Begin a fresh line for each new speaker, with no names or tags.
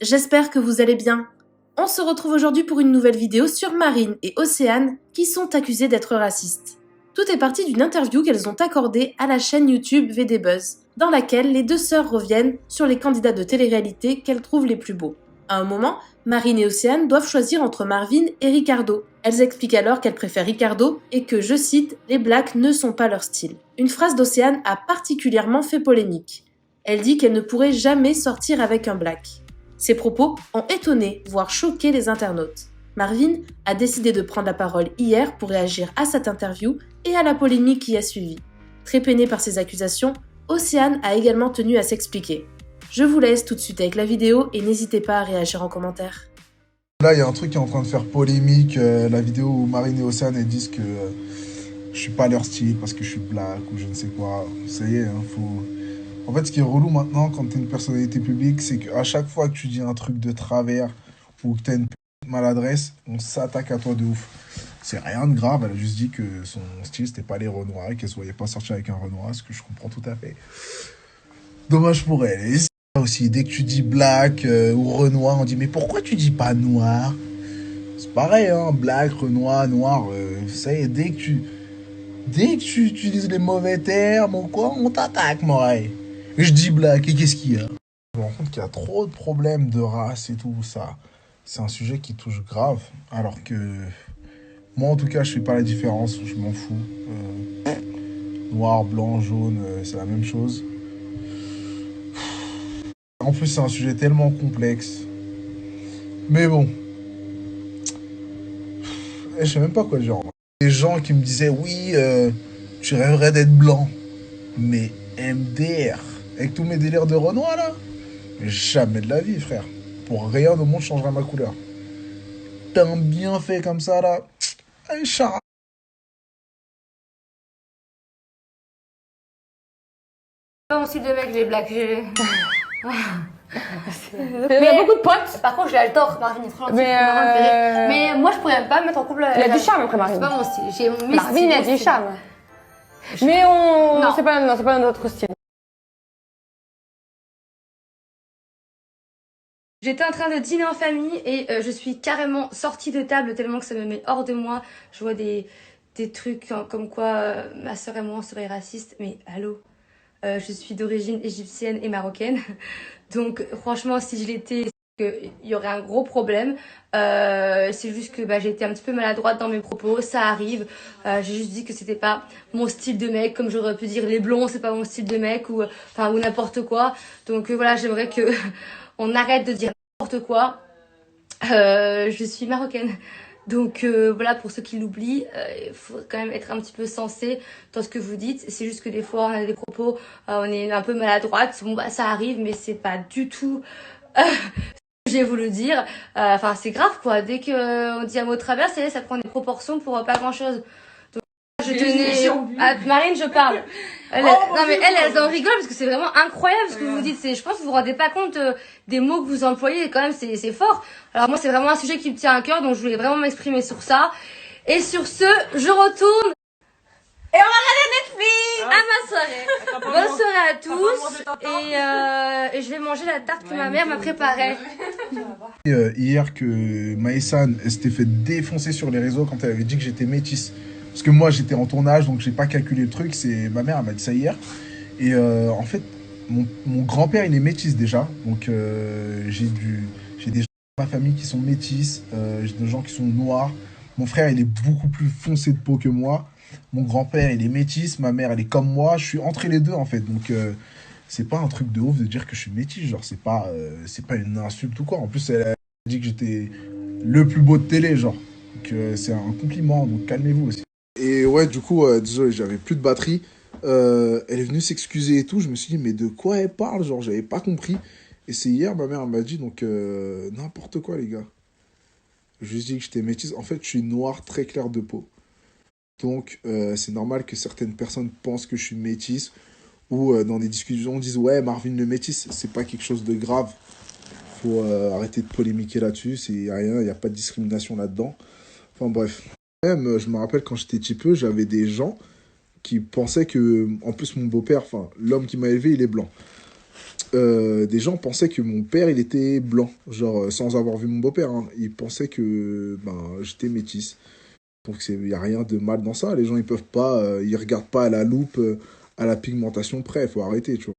j'espère que vous allez bien. On se retrouve aujourd'hui pour une nouvelle vidéo sur Marine et Océane qui sont accusées d'être racistes. Tout est parti d'une interview qu'elles ont accordée à la chaîne YouTube VD Buzz, dans laquelle les deux sœurs reviennent sur les candidats de télé-réalité qu'elles trouvent les plus beaux. À un moment, Marine et Océane doivent choisir entre Marvin et Ricardo. Elles expliquent alors qu'elles préfèrent Ricardo et que, je cite, « les blacks ne sont pas leur style ». Une phrase d'Océane a particulièrement fait polémique. Elle dit qu'elle ne pourrait jamais sortir avec un black. Ces propos ont étonné, voire choqué les internautes. Marvin a décidé de prendre la parole hier pour réagir à cette interview et à la polémique qui a suivi. Très peinée par ces accusations, Océane a également tenu à s'expliquer. Je vous laisse tout de suite avec la vidéo et n'hésitez pas à réagir en commentaire.
Là, il y a un truc qui est en train de faire polémique, la vidéo où Marine et Océane elles disent que je suis pas leur style parce que je suis black ou je ne sais quoi. Ça y est, hein, faut... En fait, ce qui est relou maintenant quand t'es une personnalité publique, c'est qu'à chaque fois que tu dis un truc de travers ou que t'as une maladresse, on s'attaque à toi de ouf. C'est rien de grave, elle a juste dit que son style c'était pas les Renois et qu'elle se voyait pas sortir avec un Renoir, ce que je comprends tout à fait. Dommage pour elle. Et c'est ça aussi, dès que tu dis black ou Renoir, on dit mais pourquoi tu dis pas noir? C'est pareil, hein, black, Renoir, noir, ça y est, dès que tu utilises les mauvais termes ou quoi, on t'attaque, moi. Je dis black, et qu'est-ce qu'il y a? Je me rends compte qu'il y a trop de problèmes de race et tout ça. C'est un sujet qui touche grave, alors que moi, en tout cas, je fais pas la différence, je m'en fous. Noir, blanc, jaune, c'est la même chose. En plus, c'est un sujet tellement complexe. Mais bon. Je sais même pas quoi dire. Des gens qui me disaient, oui, tu rêverais d'être blanc. Mais MDR, avec tous mes délires de Renoir, là, mais jamais de la vie, frère. Pour rien au monde changera ma couleur. T'as un bien fait comme ça, là. Allez, chara.
Pas mon style de mec, les blacks.
Il y a beaucoup de potes.
Par contre, j'ai le tort, Marvin est trop gentille.
Mais
Mais moi, je pourrais même pas me mettre en couple.
il a du charme après
C'est
Marvin.
pas mon style. J'ai mes
Marvin,
styles,
il a
mon
du
style.
charme. Mais on...
Non.
c'est pas notre style.
J'étais en train de dîner en famille et je suis carrément sortie de table tellement que ça me met hors de moi. Je vois des trucs comme quoi ma soeur et moi on serait racistes. Mais allô, je suis d'origine égyptienne et marocaine. Donc franchement, si je l'étais, il y aurait un gros problème. C'est juste que j'ai été un petit peu maladroite dans mes propos, ça arrive. J'ai juste dit que c'était pas mon style de mec, comme j'aurais pu dire les blonds c'est pas mon style de mec ou n'importe quoi. Donc voilà, j'aimerais que on arrête de dire n'importe quoi. Je suis marocaine. Donc voilà, pour ceux qui l'oublient, il faut quand même être un petit peu sensé dans ce que vous dites. C'est juste que des fois on a des propos, on est un peu maladroite. Bon ça arrive, mais c'est pas du tout j'ai voulu dire. Enfin c'est grave quoi. Dès que on dit un mot de travers, ça prend des proportions pour pas grand chose. Donc je tenais à Marine, je parle. Elle en rigole parce que c'est vraiment incroyable ce que vous dites. Je pense que vous vous rendez pas compte des mots que vous employez. Quand même c'est fort. Alors moi c'est vraiment un sujet qui me tient à cœur, donc je voulais vraiment m'exprimer sur ça. Et sur ce, je retourne et on va regarder Netflix à ma soirée. Bonne soirée à tous et je vais manger la tarte que ma mère m'a préparée.
Hier que Maïsan s'était fait défoncer sur les réseaux quand elle avait dit que j'étais métisse. Parce que moi j'étais en tournage donc j'ai pas calculé le truc, c'est ma mère elle m'a dit ça hier. Et en fait mon grand-père il est métisse déjà, donc j'ai des gens dans ma famille qui sont métisses, j'ai des gens qui sont noirs. Mon frère il est beaucoup plus foncé de peau que moi. Mon grand-père il est métisse, ma mère elle est comme moi, je suis entre les deux en fait. Donc c'est pas un truc de ouf de dire que je suis métisse, genre c'est pas une insulte ou quoi. En plus elle a dit que j'étais le plus beau de télé, genre. Donc c'est un compliment, donc calmez-vous aussi. Et ouais, du coup, désolé, j'avais plus de batterie. Elle est venue s'excuser et tout. Je me suis dit, mais de quoi elle parle? Genre, j'avais pas compris. Et c'est hier, ma mère m'a dit, donc, n'importe quoi, les gars. Je lui ai dit que j'étais métisse. En fait, je suis noir très clair de peau. Donc, c'est normal que certaines personnes pensent que je suis métisse. Ou dans des discussions, on dise, ouais, Marvin le métisse. C'est pas quelque chose de grave. Faut arrêter de polémiquer là-dessus. C'est rien, il n'y a pas de discrimination là-dedans. Enfin, bref. Même, je me rappelle quand j'étais petit peu, j'avais des gens qui pensaient que, en plus mon beau-père, enfin l'homme qui m'a élevé, il est blanc. des gens pensaient que mon père, il était blanc. Genre, sans avoir vu mon beau-père, hein. Ils pensaient que j'étais métisse. Donc, il n'y a rien de mal dans ça. Les gens, ils peuvent pas, ils regardent pas à la loupe, à la pigmentation près. Il faut arrêter, tu vois.